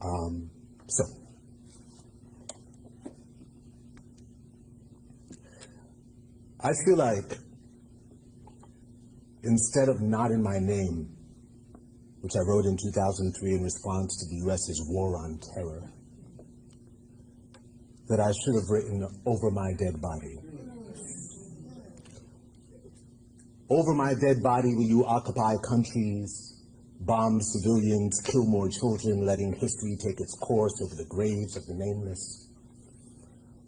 So, I feel like instead of Not in My Name, which I wrote in 2003 in response to the US's war on terror, that I should have written Over My Dead Body. Over my dead body will you occupy countries, bomb civilians, kill more children, letting history take its course over the graves of the nameless.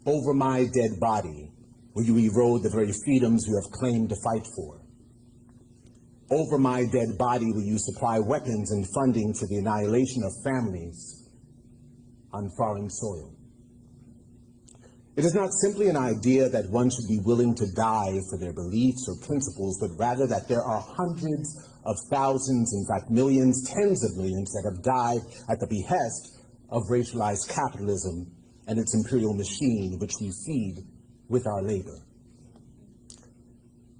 Over my dead body will you erode the very freedoms you have claimed to fight for. Over my dead body will you supply weapons and funding for the annihilation of families on foreign soil. It is not simply an idea that one should be willing to die for their beliefs or principles, but rather that there are hundreds of thousands, in fact millions, tens of millions that have died at the behest of racialized capitalism and its imperial machine, which we feed with our labor.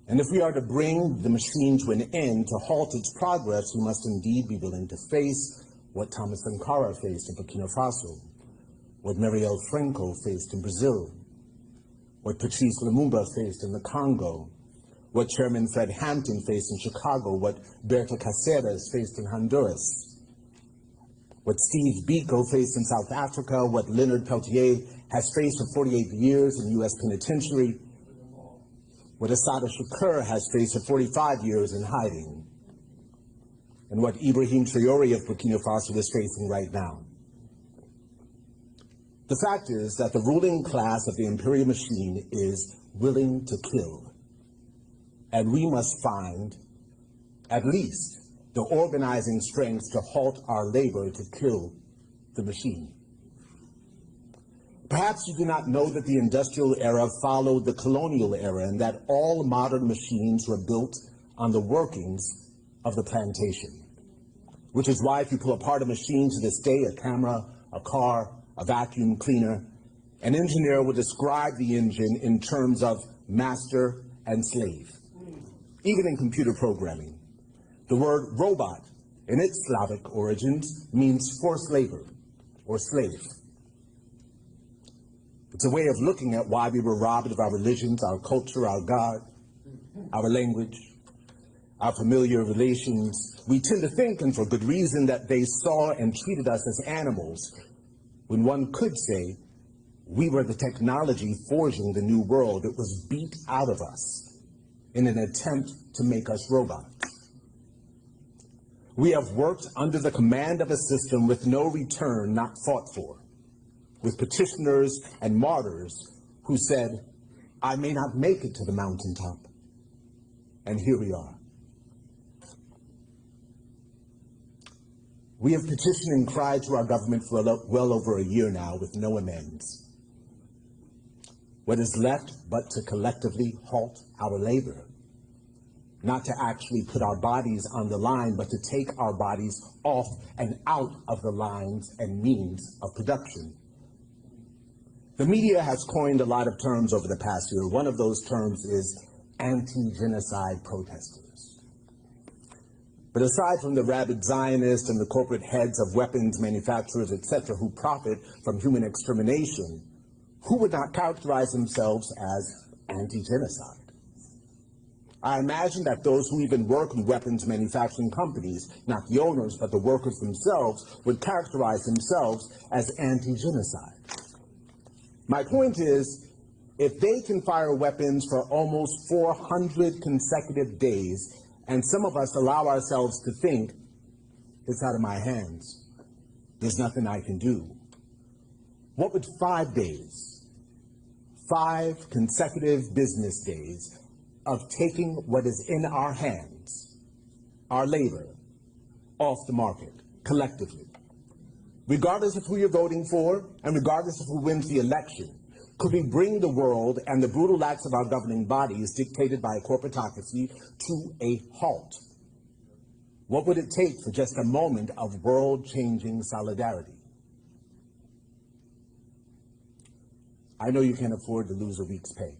And if we are to bring the machine to an end, to halt its progress, we must indeed be willing to face what Thomas Sankara faced in Burkina Faso, what Marielle Franco faced in Brazil, what Patrice Lumumba faced in the Congo, what Chairman Fred Hampton faced in Chicago, what Berta Cáceres faced in Honduras, what Steve Biko faced in South Africa, what Leonard Peltier has faced for 48 years in U.S. penitentiary, what Assata Shakur has faced for 45 years in hiding, and what Ibrahim Traoré of Burkina Faso is facing right now. The fact is that the ruling class of the imperial machine is willing to kill, and we must find at least the organizing strength to halt our labor to kill the machine. Perhaps you do not know that the industrial era followed the colonial era and that all modern machines were built on the workings of the plantation, which is why if you pull apart a machine to this day, a camera, a car, a vacuum cleaner, an engineer will describe the engine in terms of master and slave. Even in computer programming, the word robot, in its Slavic origins, means forced labor or slave. It's a way of looking at why we were robbed of our religions, our culture, our God, our language, our familiar relations. We tend to think, and for good reason, that they saw and treated us as animals, when one could say we were the technology forging the new world. It was beat out of us in an attempt to make us robots. We have worked under the command of a system with no return not fought for, with petitioners and martyrs who said, I may not make it to the mountaintop. And here we are. We have petitioned and cried to our government for well over a year now with no amends. What is left but to collectively halt our labor, not to actually put our bodies on the line, but to take our bodies off and out of the lines and means of production. The media has coined a lot of terms over the past year. One of those terms is anti-genocide protesters. But aside from the rabid Zionists and the corporate heads of weapons manufacturers, etc., who profit from human extermination, who would not characterize themselves as anti-genocide? I imagine that those who even work in weapons manufacturing companies, not the owners, but the workers themselves, would characterize themselves as anti-genocide. My point is, if they can fire weapons for almost 400 consecutive days, and some of us allow ourselves to think, it's out of my hands, there's nothing I can do, what would 5 days, 5 consecutive business days of taking what is in our hands, our labor, off the market, collectively, regardless of who you're voting for, and regardless of who wins the election, could we bring the world and the brutal acts of our governing bodies dictated by a corporatocracy to a halt? What would it take for just a moment of world-changing solidarity? I know you can't afford to lose a week's pay,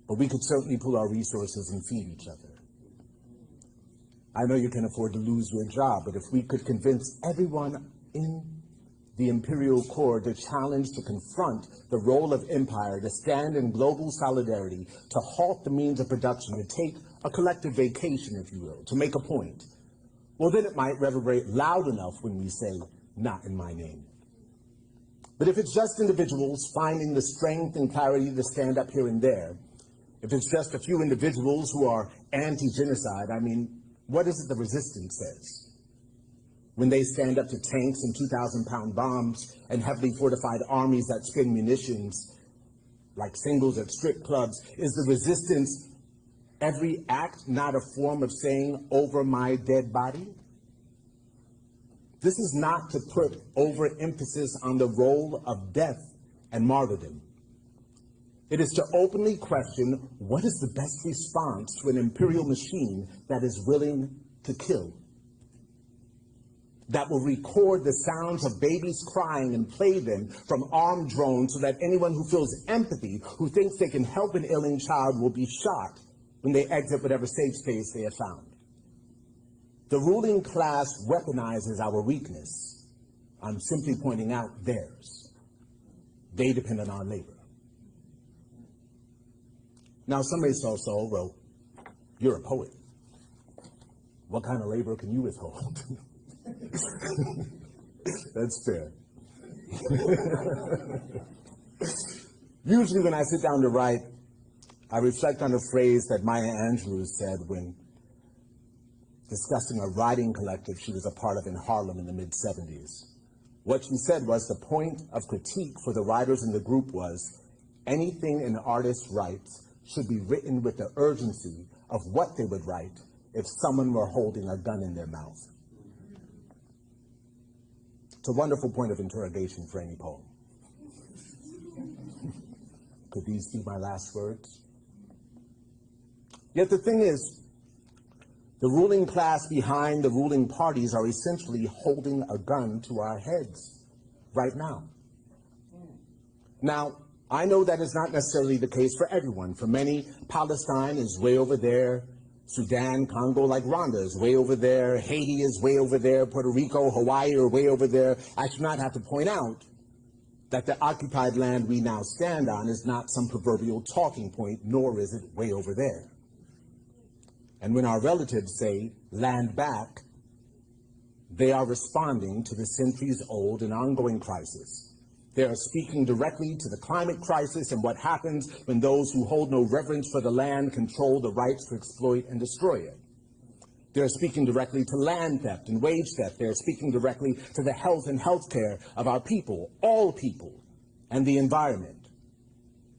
but we could certainly pool our resources and feed each other. I know you can afford to lose your job, but if we could convince everyone in the imperial core to challenge, to confront the role of empire, to stand in global solidarity, to halt the means of production, to take a collective vacation, if you will, to make a point, well, then it might reverberate loud enough when we say, not in my name. But if it's just individuals finding the strength and clarity to stand up here and there, if it's just a few individuals who are anti-genocide, I mean, what is it the resistance says? When they stand up to tanks and 2,000-pound bombs and heavily fortified armies that spin munitions like singles at strip clubs, is the resistance every act not a form of saying, over my dead body? This is not to put overemphasis on the role of death and martyrdom. It is to openly question what is the best response to an imperial machine that is willing to kill, that will record the sounds of babies crying and play them from armed drones so that anyone who feels empathy, who thinks they can help an ailing child, will be shot when they exit whatever safe space they have found. The ruling class weaponizes our weakness. I'm simply pointing out theirs. They depend on our labor. Now, somebody says, so, well, you're a poet. What kind of labor can you withhold? That's fair. Usually when I sit down to write, I reflect on a phrase that Maya Angelou said when discussing a writing collective she was a part of in Harlem in the mid-70s. What she said was the point of critique for the writers in the group was anything an artist writes should be written with the urgency of what they would write if someone were holding a gun in their mouth. It's a wonderful point of interrogation for any poem. Could these be my last words? Yet the thing is, the ruling class behind the ruling parties are essentially holding a gun to our heads right now. Now, I know that is not necessarily the case for everyone. For many, Palestine is way over there. Sudan, Congo, like Rwanda, is way over there. Haiti is way over there. Puerto Rico, Hawaii are way over there. I should not have to point out that the occupied land we now stand on is not some proverbial talking point, nor is it way over there. And when our relatives say, land back, they are responding to the centuries-old and ongoing crisis. They are speaking directly to the climate crisis and what happens when those who hold no reverence for the land control the rights to exploit and destroy it. They are speaking directly to land theft and wage theft. They are speaking directly to the health and health care of our people, all people, and the environment.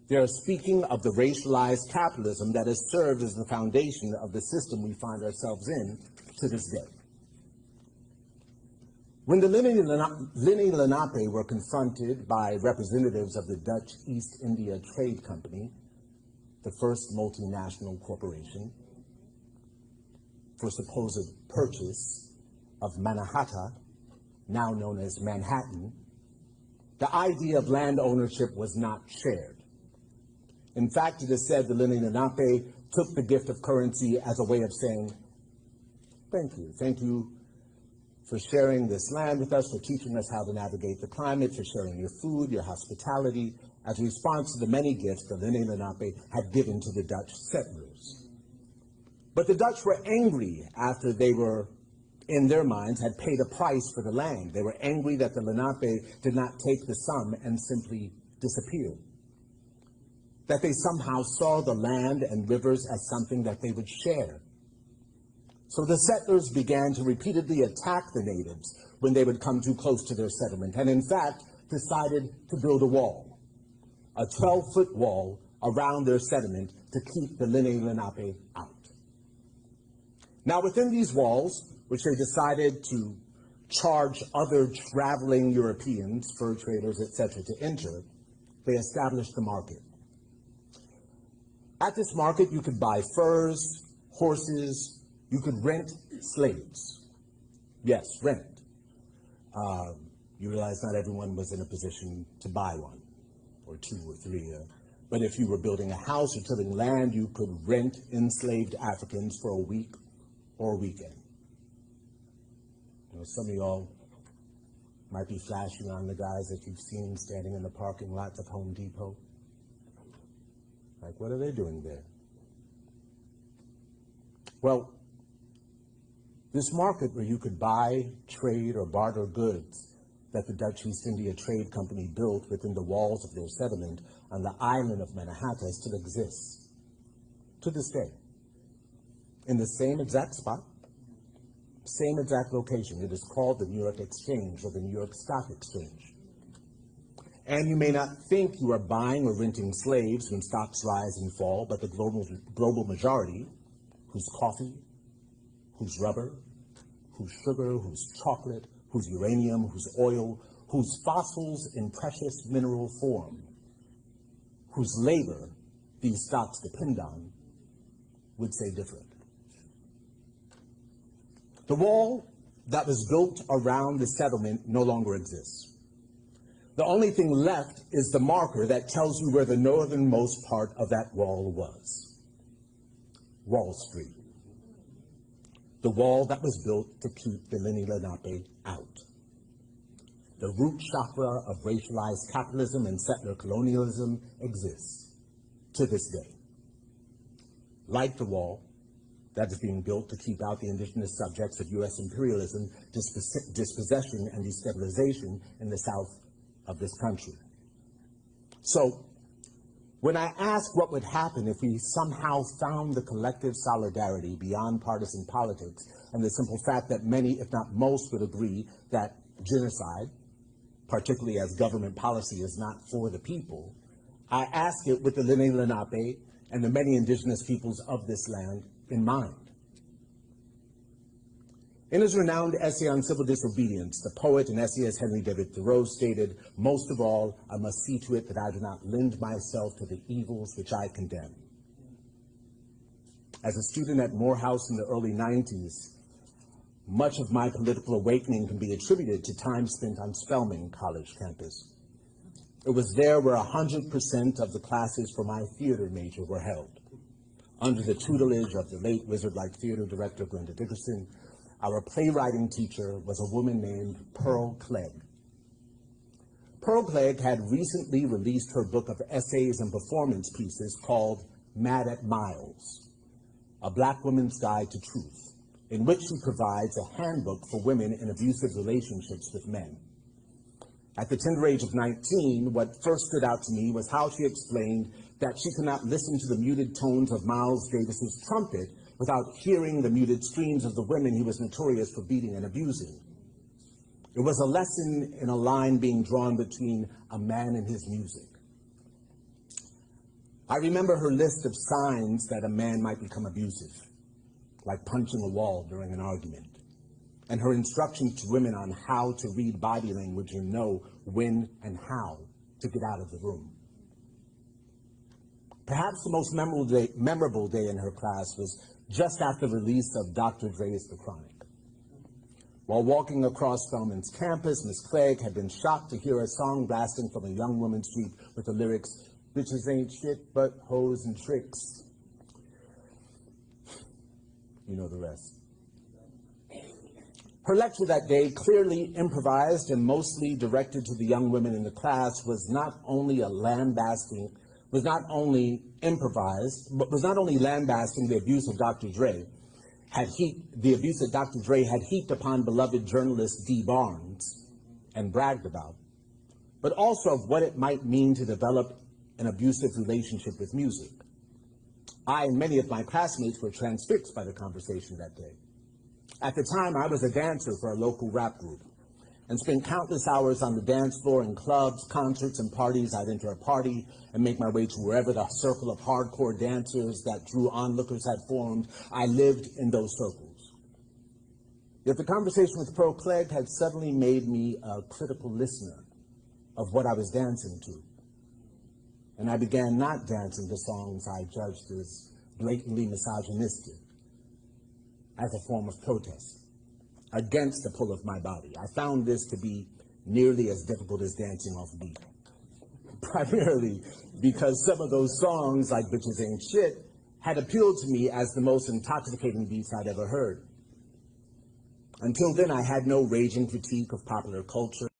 They are speaking of the racialized capitalism that has served as the foundation of the system we find ourselves in to this day. When the Lenni Lenape were confronted by representatives of the Dutch East India Trade Company, the first multinational corporation, for supposed purchase of Mannahatta, now known as Manhattan, the idea of land ownership was not shared. In fact, it is said the Lenni Lenape took the gift of currency as a way of saying, thank you for sharing this land with us, for teaching us how to navigate the climate, for sharing your food, your hospitality, as a response to the many gifts the Lenni Lenape had given to the Dutch settlers. But the Dutch were angry after they were, in their minds, had paid a price for the land. They were angry that the Lenape did not take the sum and simply disappear, that they somehow saw the land and rivers as something that they would share. So the settlers began to repeatedly attack the natives when they would come too close to their settlement, and in fact decided to build a wall, a 12-foot wall around their settlement to keep the Lenni Lenape out. Now within these walls, which they decided to charge other traveling Europeans, fur traders, etc., to enter, they established the market. At this market, you could buy furs, horses, you could rent slaves. Yes, rent. You realize not everyone was in a position to buy one, or two or three. But if you were building a house or tilling land, you could rent enslaved Africans for a week or a weekend. You know, some of y'all might be flashing on the guys that you've seen standing in the parking lots of Home Depot. Like, what are they doing there? Well, this market where you could buy, trade, or barter goods that the Dutch East India Trade Company built within the walls of their settlement on the island of Manhattan still exists to this day. In the same exact spot, same exact location. It is called the New York Exchange or the New York Stock Exchange. And you may not think you are buying or renting slaves when stocks rise and fall, but the global majority, whose coffee, whose rubber, whose sugar, whose chocolate, whose uranium, whose oil, whose fossils in precious mineral form, whose labor these stocks depend on, would say different. The wall that was built around the settlement no longer exists. The only thing left is the marker that tells you where the northernmost part of that wall was. Wall Street. The wall that was built to keep the Lenni Lenape out. The root chakra of racialized capitalism and settler colonialism exists to this day. Like the wall that is being built to keep out the indigenous subjects of U.S. imperialism, dispossession, and destabilization in the south of this country. So, when I ask what would happen if we somehow found the collective solidarity beyond partisan politics and the simple fact that many, if not most, would agree that genocide, particularly as government policy, is not for the people, I ask it with the Lenni Lenape and the many indigenous peoples of this land in mind. In his renowned essay on civil disobedience, the poet and essayist Henry David Thoreau stated, "Most of all, I must see to it that I do not lend myself to the evils which I condemn." As a student at Morehouse in the early 90s, much of my political awakening can be attributed to time spent on Spelman College campus. It was there where 100% of the classes for my theater major were held. Under the tutelage of the late wizard-like theater director Glenda Dickerson, our playwriting teacher was a woman named Pearl Clegg. Pearl Clegg had recently released her book of essays and performance pieces called Mad at Miles, a Black woman's guide to truth, in which she provides a handbook for women in abusive relationships with men. At the tender age of 19, what first stood out to me was how she explained that she could not listen to the muted tones of Miles Davis's trumpet without hearing the muted screams of the women he was notorious for beating and abusing. It was a lesson in a line being drawn between a man and his music. I remember her list of signs that a man might become abusive, like punching a wall during an argument, and her instructions to women on how to read body language and know when and how to get out of the room. Perhaps the most memorable day in her class was just after the release of Dr. Dre's The Chronic. While walking across Spelman's campus, Ms. Clegg had been shocked to hear a song blasting from a young woman's street with the lyrics, "Bitches ain't shit but hoes and tricks." You know the rest. Her lecture that day, clearly improvised and mostly directed to the young women in the class, was not only lambasting the abuse of Dr. Dre, the abuse that Dr. Dre had heaped upon beloved journalist Dee Barnes and bragged about, but also of what it might mean to develop an abusive relationship with music. I and many of my classmates were transfixed by the conversation that day. At the time, I was a dancer for a local rap group and spent countless hours on the dance floor in clubs, concerts, and parties. I'd enter a party and make my way to wherever the circle of hardcore dancers that drew onlookers had formed. I lived in those circles. Yet the conversation with Pearl Clegg had suddenly made me a critical listener of what I was dancing to. And I began not dancing to songs I judged as blatantly misogynistic as a form of protest against the pull of my body. I found this to be nearly as difficult as dancing off beat, primarily because some of those songs, like Bitches Ain't Shit, had appealed to me as the most intoxicating beats I'd ever heard. Until then, I had no raging critique of popular culture.